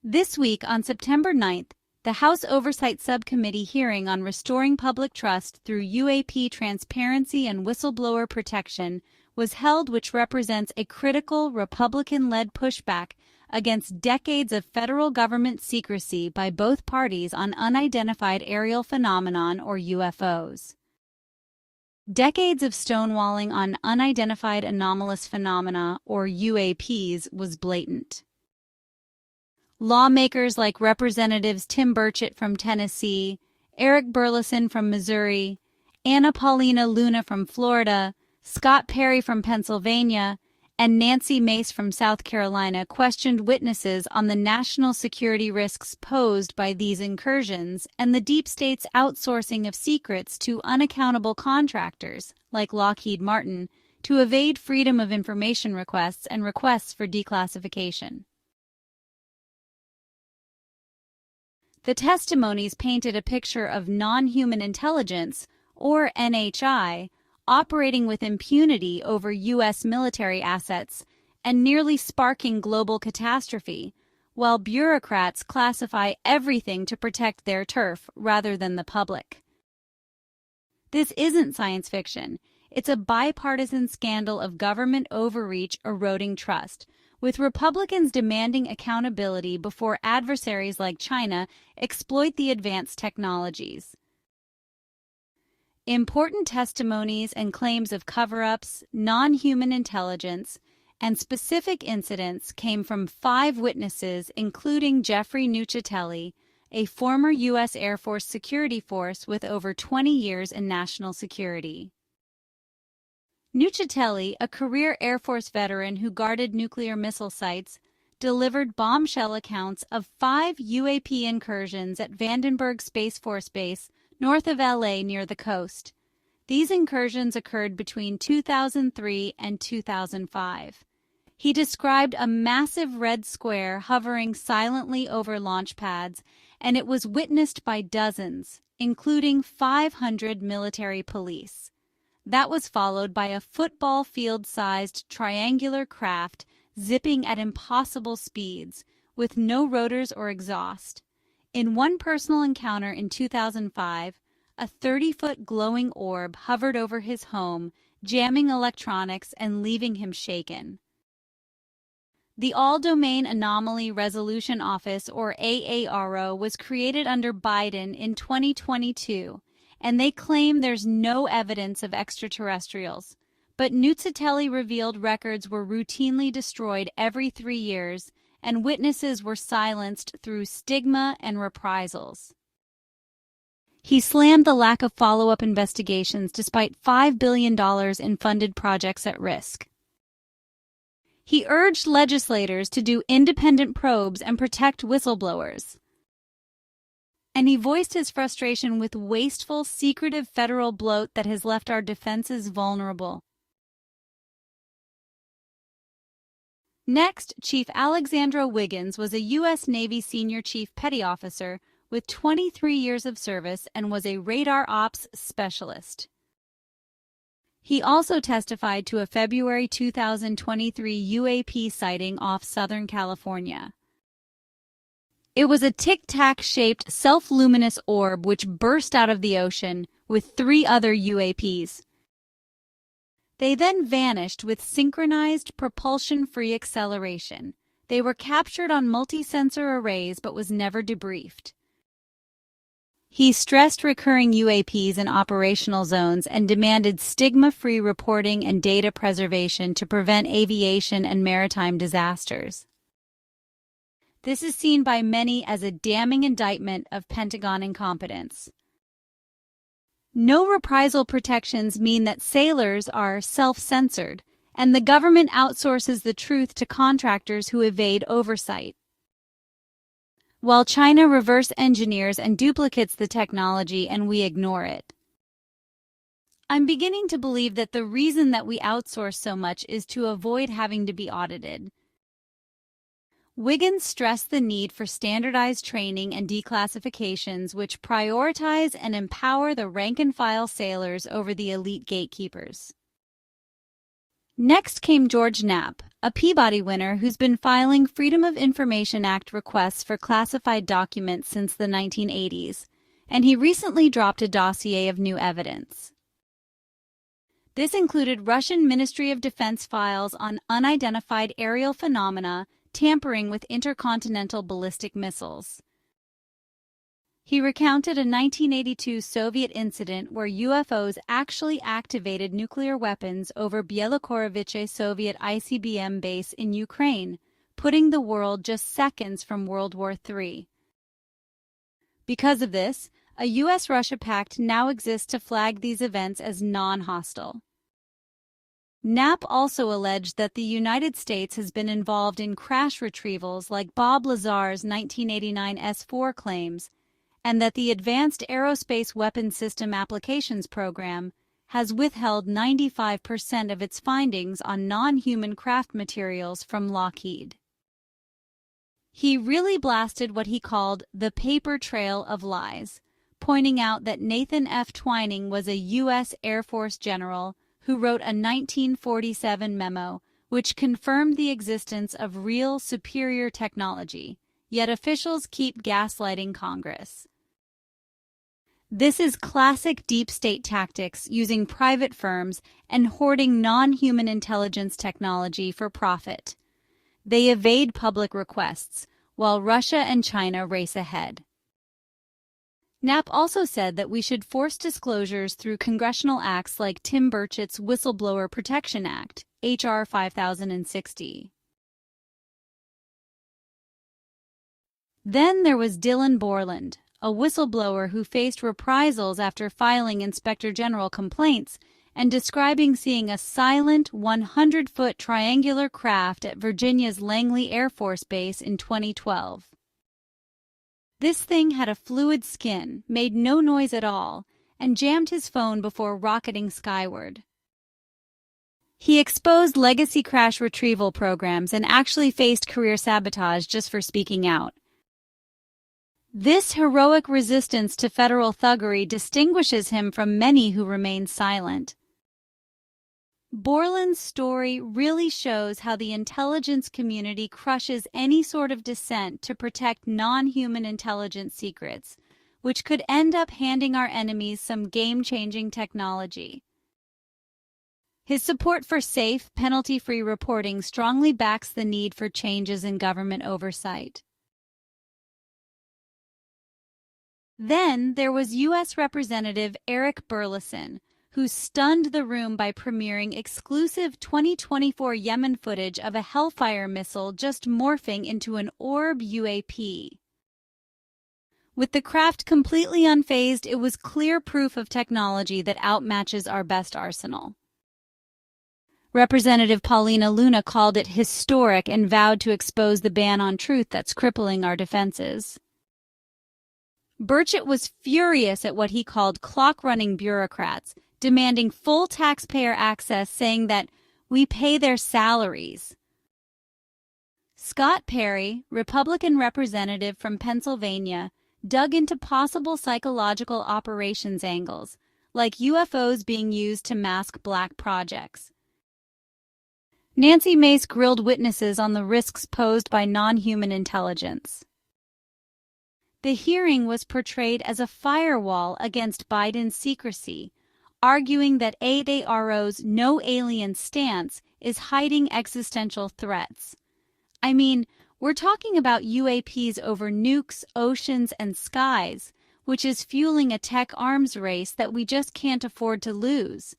This week, on September 9th, the House Oversight Subcommittee hearing on restoring public trust through UAP transparency and whistleblower protection was held, which represents a critical Republican-led pushback against decades of federal government secrecy by both parties on unidentified aerial phenomenon, or UFOs. Decades of stonewalling on unidentified anomalous phenomena, or UAPs, was blatant. Lawmakers like Representatives Tim Burchett from Tennessee, Eric Burleson from Missouri, Anna Paulina Luna from Florida, Scott Perry from Pennsylvania, and Nancy Mace from South Carolina questioned witnesses on the national security risks posed by these incursions and the deep state's outsourcing of secrets to unaccountable contractors, like Lockheed Martin, to evade freedom of information requests and requests for declassification. The testimonies painted a picture of non-human intelligence, or NHI, operating with impunity over U.S. military assets and nearly sparking global catastrophe, while bureaucrats classify everything to protect their turf rather than the public. This isn't science fiction. It's a bipartisan scandal of government overreach eroding trust, with Republicans demanding accountability before adversaries like China exploit the advanced technologies. Important testimonies and claims of cover-ups, non-human intelligence, and specific incidents came from 5 witnesses, including Jeffrey Nuccitelli, a former U.S. Air Force security force with over 20 years in national security. Nuccitelli, a career Air Force veteran who guarded nuclear missile sites, delivered bombshell accounts of 5 UAP incursions at Vandenberg Space Force Base, north of LA near the coast. These incursions occurred between 2003 and 2005. He described a massive red square hovering silently over launch pads, and it was witnessed by dozens, including 500 military police. That was followed by a football field-sized triangular craft zipping at impossible speeds, with no rotors or exhaust. In one personal encounter in 2005, a 30-foot glowing orb hovered over his home, jamming electronics and leaving him shaken. The All-Domain Anomaly Resolution Office, or AARO, was created under Biden in 2022, and they claim there's no evidence of extraterrestrials. But Nuccitelli revealed records were routinely destroyed every 3 years, and witnesses were silenced through stigma and reprisals. He slammed the lack of follow-up investigations despite $5 billion in funded projects at risk. He urged legislators to do independent probes and protect whistleblowers. And he voiced his frustration with wasteful, secretive federal bloat that has left our defenses vulnerable. Next, Chief Alexandra Wiggins was a U.S. Navy Senior Chief Petty Officer with 23 years of service and was a radar ops specialist. He also testified to a February 2023 UAP sighting off Southern California. It was a tic-tac-shaped, self-luminous orb which burst out of the ocean with 3 other UAPs. They then vanished with synchronized propulsion-free acceleration. They were captured on multi-sensor arrays but was never debriefed. He stressed recurring UAPs in operational zones and demanded stigma-free reporting and data preservation to prevent aviation and maritime disasters. This is seen by many as a damning indictment of Pentagon incompetence. No reprisal protections mean that sailors are self-censored, and the government outsources the truth to contractors who evade oversight. While China reverse engineers and duplicates the technology and we ignore it. I'm beginning to believe that the reason that we outsource so much is to avoid having to be audited. Wiggins stressed the need for standardized training and declassifications which prioritize and empower the rank-and-file sailors over the elite gatekeepers. Next came George Knapp, a Peabody winner who's been filing Freedom of Information Act requests for classified documents since the 1980s, and he recently dropped a dossier of new evidence. This included Russian Ministry of Defense files on unidentified aerial phenomena tampering with intercontinental ballistic missiles. He recounted a 1982 Soviet incident where UFOs actually activated nuclear weapons over Bielorussia Soviet ICBM base in Ukraine, putting the world just seconds from World War III. Because of this, a U.S.-Russia pact now exists to flag these events as non-hostile. Knapp also alleged that the United States has been involved in crash retrievals like Bob Lazar's 1989 S-4 claims, and that the Advanced Aerospace Weapons System Applications Program has withheld 95% of its findings on non-human craft materials from Lockheed. He really blasted what he called the paper trail of lies, pointing out that Nathan F. Twining was a U.S. Air Force general who wrote a 1947 memo which confirmed the existence of real superior technology, yet officials keep gaslighting Congress. This is classic deep state tactics using private firms and hoarding non-human intelligence technology for profit. They evade public requests, while Russia and China race ahead. Knapp also said that we should force disclosures through congressional acts like Tim Burchett's Whistleblower Protection Act, H.R. 5060. Then there was Dylan Borland, a whistleblower who faced reprisals after filing Inspector General complaints and describing seeing a silent 100-foot triangular craft at Virginia's Langley Air Force Base in 2012. This thing had a fluid skin, made no noise at all, and jammed his phone before rocketing skyward. He exposed legacy crash retrieval programs and actually faced career sabotage just for speaking out. This heroic resistance to federal thuggery distinguishes him from many who remain silent. Borland's story really shows how the intelligence community crushes any sort of dissent to protect non-human intelligence secrets, which could end up handing our enemies some game-changing technology. His support for safe, penalty-free reporting strongly backs the need for changes in government oversight. Then there was U.S. Representative Eric Burleson, who stunned the room by premiering exclusive 2024 Yemen footage of a Hellfire missile just morphing into an Orb UAP. With the craft completely unfazed, it was clear proof of technology that outmatches our best arsenal. Representative Paulina Luna called it historic and vowed to expose the ban on truth that's crippling our defenses. Burchett was furious at what he called clock-running bureaucrats, demanding full taxpayer access, saying that we pay their salaries. Scott Perry, Republican representative from Pennsylvania, dug into possible psychological operations angles, like UFOs being used to mask black projects. Nancy Mace grilled witnesses on the risks posed by non-human intelligence. The hearing was portrayed as a firewall against Biden's secrecy, arguing that AARO's no alien stance is hiding existential threats. I mean, we're talking about UAPs over nukes, oceans, and skies, which is fueling a tech arms race that we just can't afford to lose.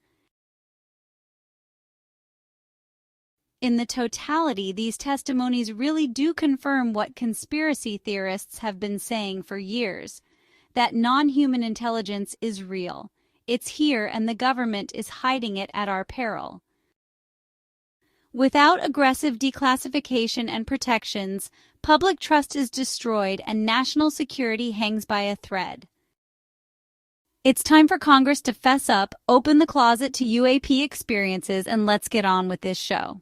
In the totality, these testimonies really do confirm what conspiracy theorists have been saying for years, that non-human intelligence is real. It's here, and the government is hiding it at our peril. Without aggressive declassification and protections, public trust is destroyed and national security hangs by a thread. It's time for Congress to fess up, open the closet to UAP experiences, and let's get on with this show.